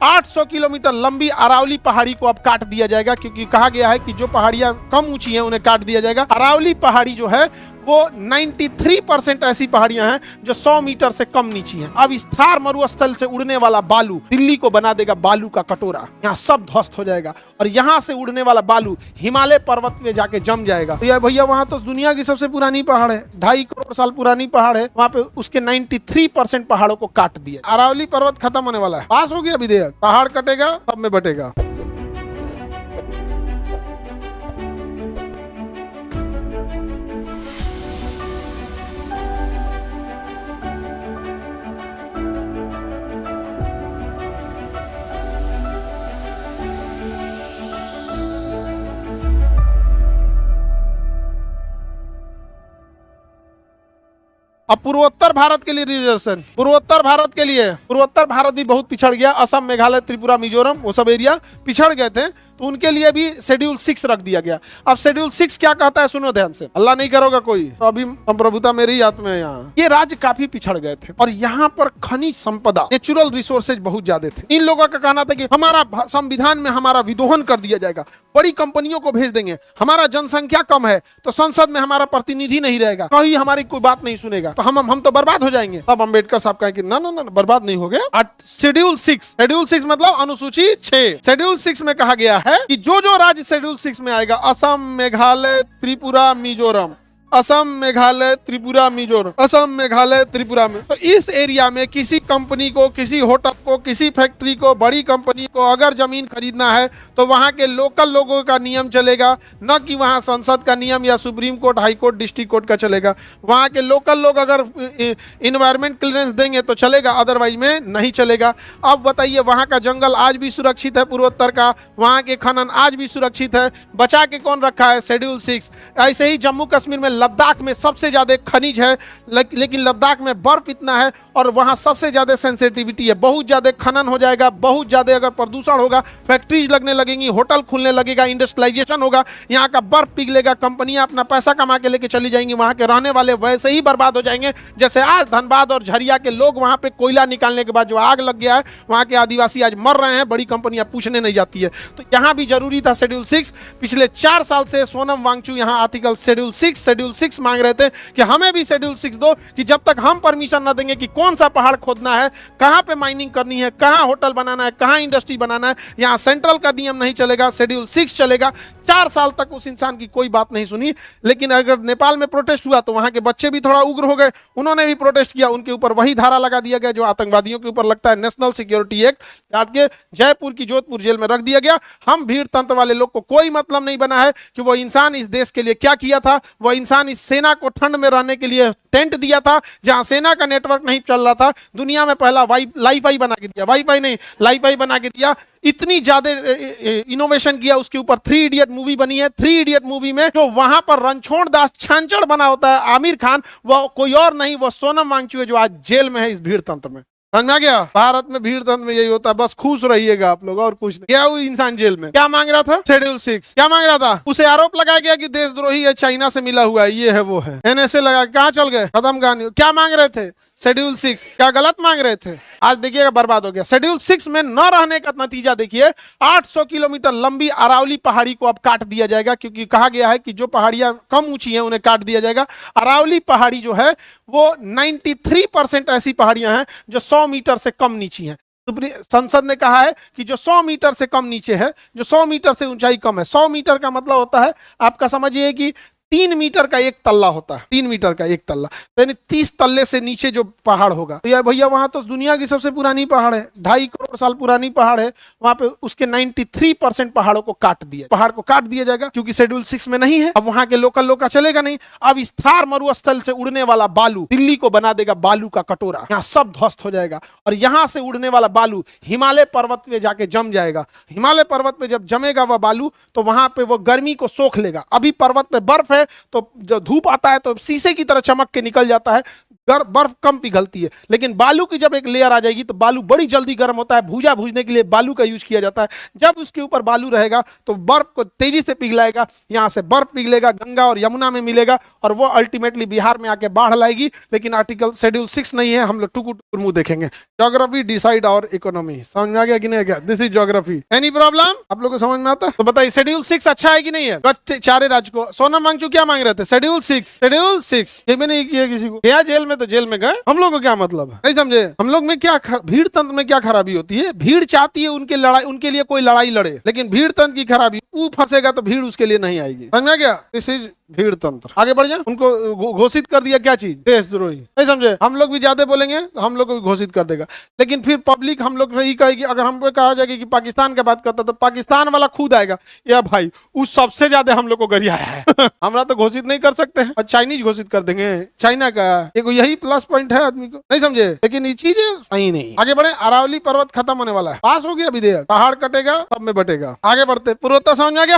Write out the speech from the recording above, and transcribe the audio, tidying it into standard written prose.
800 kilometre लंबी अरावली पहाड़ी को अब काट दिया जाएगा, क्योंकि कहा गया है कि जो पहाड़ियां कम ऊंची हैं उन्हें काट दिया जाएगा। अरावली पहाड़ी जो है वो 93% ऐसी पहाड़ियां हैं जो 100 मीटर से कम नीची हैं। अब इस थार मरुस्थल से उड़ने वाला बालू दिल्ली को बना देगा बालू का कटोरा, यहाँ सब ध्वस्त हो जाएगा। और यहाँ से उड़ने वाला बालू हिमालय पर्वत में जाके जम जाएगा। तो यार भैया वहां तो दुनिया की सबसे पुरानी पहाड़ है, 2.5 करोड़ साल पुरानी पहाड़ है, वहां पे उसके 93% पहाड़ों को काट दिया। अरावली पर्वत खत्म होने वाला है, पास हो गया विधेयक, पहाड़ कटेगा सब में बटेगा। अब पूर्वोत्तर भारत के लिए रिजर्वेशन, पूर्वोत्तर भारत भी बहुत पिछड़ गया। असम, मेघालय, त्रिपुरा, मिजोरम, वो सब एरिया पिछड़ गए थे, तो उनके लिए भी शेड्यूल 6 रख दिया गया। अब शेड्यूल 6 क्या कहता है, सुनो ध्यान से, अल्लाह नहीं करोगा कोई, तो अभी संप्रभुता मेरे ही हाथ में है। यहाँ ये राज्य काफी पिछड़ गए थे और यहाँ पर खनिज संपदा, नेचुरल रिसोर्सेज बहुत ज्यादा थे। इन लोगों का कहना था कि हमारा संविधान में हमारा विदोहन कर दिया जाएगा, बड़ी कंपनियों को भेज देंगे, हमारा जनसंख्या कम है तो संसद में हमारा प्रतिनिधि नहीं रहेगा, कहीं हमारी कोई बात नहीं सुनेगा, तो हम तो बर्बाद हो जाएंगे। तब अंबेडकर साहब कहे कि ना ना ना बर्बाद नहीं हो गया। शेड्यूल 6 मतलब अनुसूची 6, शेड्यूल 6 में कहा गया है कि जो जो राज्य शेड्यूल 6 में आएगा, असम, मेघालय, त्रिपुरा, मिजोरम, असम, मेघालय, त्रिपुरा, मिजोरम, असम, मेघालय, त्रिपुरा में, तो इस एरिया में किसी कंपनी को, किसी होटल को, किसी फैक्ट्री को, बड़ी कंपनी को अगर जमीन खरीदना है तो वहां के लोकल लोगों का नियम चलेगा, न कि वहां संसद का नियम या supreme court, high court, district court का चलेगा। वहां के लोकल लोग अगर इन्वायरमेंट क्लियरेंस देंगे तो चलेगा, अदरवाइज में नहीं चलेगा। अब बताइए, वहां का जंगल आज भी सुरक्षित है, पूर्वोत्तर का, वहां के खनन आज भी सुरक्षित है, बचा के कौन रखा है, शेड्यूल 6। ऐसे ही जम्मू कश्मीर में, लद्दाख में सबसे ज्यादा खनिज है, लेकिन लद्दाख में बर्फ इतना है और वहां सबसे ज्यादा सेंसिटिविटी है, बहुत ज्यादा खनन हो जाएगा, बहुत ज्यादा अगर प्रदूषण होगा, फैक्ट्रीज लगने लगेंगी, होटल खुलने लगेगा, इंडस्ट्रियलाइजेशन होगा, यहाँ का बर्फ पिघलेगा, कंपनियां अपना पैसा कमा के लेके चली जाएंगी, वहां के रहने वाले वैसे ही बर्बाद हो जाएंगे जैसे आज धनबाद और झरिया के लोग वहां पे कोयला निकालने के बाद जो आग लग गया है, वहां के आदिवासी आज मर रहे हैं, बड़ी कंपनियां पूछने नहीं जाती है। तो यहाँ भी जरूरी था शेड्यूल 6। पिछले 4 साल से सोनम वांगचू यहाँ आर्टिकल शेड्यूल 6 मांग रहे थे कि हमें भी शेड्यूल 6 दो, कि जब तक हम परमिशन न देंगे कि कौन सा पहाड़ खोदना है, कहां पे माइनिंग करनी है, कहां होटल बनाना है, कहां इंडस्ट्री बनाना है, यहां सेंट्रल का नियम नहीं चलेगा, शेड्यूल 6 चलेगा। 4 साल तक उस इंसान की कोई बात नहीं सुनी। लेकिन अगर नेपाल में प्रोटेस्ट हुआ तो वहां के बच्चे भी थोड़ा उग्र हो गए, उन्होंने भी प्रोटेस्ट किया, उनके ऊपर वही धारा लगा दिया गया जो आतंकवादियों के ऊपर लगता है, नेशनल सिक्योरिटी एक्ट, काट के जयपुर की जोधपुर जेल में रख दिया गया। हम भीड़ तंत्र वाले लोग को कोई मतलब नहीं बना है कि वो इंसान इस देश के लिए क्या किया था, वो इंसान इस सेना को ठंड में रहने के लिए टेंट दिया था जहां सेना का नेटवर्क नहीं चल रहा था, दुनिया में पहला वाईफाई बना के दिया, वाईफाई नहीं लाईफाई बना के दिया, इतनी ज्यादा इनोवेशन किया, उसके ऊपर 3 इडियट मूवी बनी है। 3 इडियट मूवी में जो वहां पर रणछोड़ दास छांचड़ बना होता है आमिर खान, वो कोई और नहीं, वो सोनम वांगचू है जो आज जेल में है इस भीड़ तंत्र में। समझ में आ गया? भारत में भीड़ तंत्र में यही होता है, बस खुश रहिएगा आप लोग और कुछ नहीं। क्या वो इंसान जेल में क्या मांग रहा था, शेड्यूल 6 क्या मांग रहा था, उसे आरोप लगाया गया कि देशद्रोही है, चाइना से मिला हुआ है, ये है वो है, एनएसए लगा, कहाँ चल गए, खत्म कहानी। क्या मांग रहे थे, शेड्यूल 6, क्या गलत मांग रहे थे, आज देखिएगा बर्बाद हो गया। शेड्यूल 6 में न रहने का नतीजा देखिए, 800 किलोमीटर लंबी अरावली पहाड़ी को अब काट दिया जाएगा, क्योंकि कहा गया है कि जो पहाड़ियां कम ऊंची हैं उन्हें काट दिया जाएगा। अरावली पहाड़ी जो है वो 93% ऐसी पहाड़ियां हैं जो 100 मीटर से कम नीची हैं। संसद ने कहा है कि जो 100 मीटर से कम नीचे है, जो 100 मीटर से ऊंचाई कम है, 100 मीटर का मतलब होता है, आपका समझिए कि 3 मीटर का एक तल्ला होता है, 3 मीटर का एक तल्ला, यानी 30 तल्ले से नीचे जो पहाड़ होगा। तो यार भैया वहां तो दुनिया की सबसे पुरानी पहाड़ है, 2.5 करोड़ साल पुरानी पहाड़ है, वहां पे उसके 93% पहाड़ों को काट दिया, पहाड़ को काट दिया जाएगा, क्योंकि शेड्यूल 6 में नहीं है। अब वहां के लोकल लोग का चलेगा नहीं। अब इस थार मरुस्थल से उड़ने वाला बालू दिल्ली को बना देगा बालू का कटोरा, यहाँ सब ध्वस्त हो जाएगा। और यहाँ से उड़ने वाला बालू हिमालय पर्वत पे जाके जम जाएगा। हिमालय पर्वत पे जब जमेगा वह बालू, तो वहां पे वो गर्मी को सोख लेगा। अभी पर्वत पे बर्फ है, तो जो धूप आता है तो शीशे की तरह चमक के निकल जाता है, बर्फ कम पिघलती है, लेकिन बालू की जब एक लेयर आ जाएगी तो बालू बड़ी जल्दी गर्म होता है। भूजा भूजने के लिए बालू का यूज किया जाता है। जब उसके ऊपर बालू रहेगा तो बर्फ को तेजी से पिघलाएगा, यहाँ से बर्फ पिघलेगा, गंगा और यमुना में मिलेगा और वो अल्टीमेटली बिहार में आके बाढ़ लाएगी। लेकिन आर्टिकल शेड्यूल 6 नहीं है, हम लोग टुकुर टुकुर मुंह देखेंगे। ज्योग्राफी डिसाइड और इकोनॉमी, समझ में आ गया कि नहीं? क्या this is geography? Any problem? आप लोग को समझ में आता है तो बताइए शेड्यूल 6 अच्छा है कि नहीं है? चारे राज्य को सोना मांगचू क्या मांग रहे थे? शेड्यूल 6, शेड्यूल 6 ये भी नहीं किया किसी को। गया जेल में तो जेल में गए, हम लोग को क्या मतलब है? नहीं समझे? हम लोग में क्या भीड़ तंत्र में क्या खराबी होती है? भीड़ चाहती है उनके लड़ाई, उनके लिए कोई लड़ाई लड़े, लेकिन भीड़ तंत्र की खराबी, वो फंसेगा तो भीड़ उसके लिए नहीं आएगी। समझ में गया? दिस इज भीड़ तंत्र। आगे बढ़ जाए। उनको घोषित कर दिया क्या चीज? देशद्रोही। नहीं समझे? हम लोग भी ज्यादा बोलेंगे तो हम लोग को भी घोषित कर देगा। लेकिन फिर पब्लिक हम लोग यही कहेगी, अगर हमको कहा जाएगा कि पाकिस्तान की बात करता तो पाकिस्तान वाला खुद आएगा, या भाई उस सबसे ज्यादा हम लोग को गरियाया है। हमरा तो घोषित नहीं कर सकते हैं और चाइनीज घोषित कर देंगे। चाइना का यही प्लस पॉइंट है आदमी को। नहीं समझे? लेकिन ये चीजें सही नहीं। आगे बढ़े। अरावली पर्वत खत्म होने वाला है, पास हो गया विधेयक, पहाड़ कटेगा सब में बटेगा। आगे बढ़ते। पूर्वोत्तर समझ में आ गया?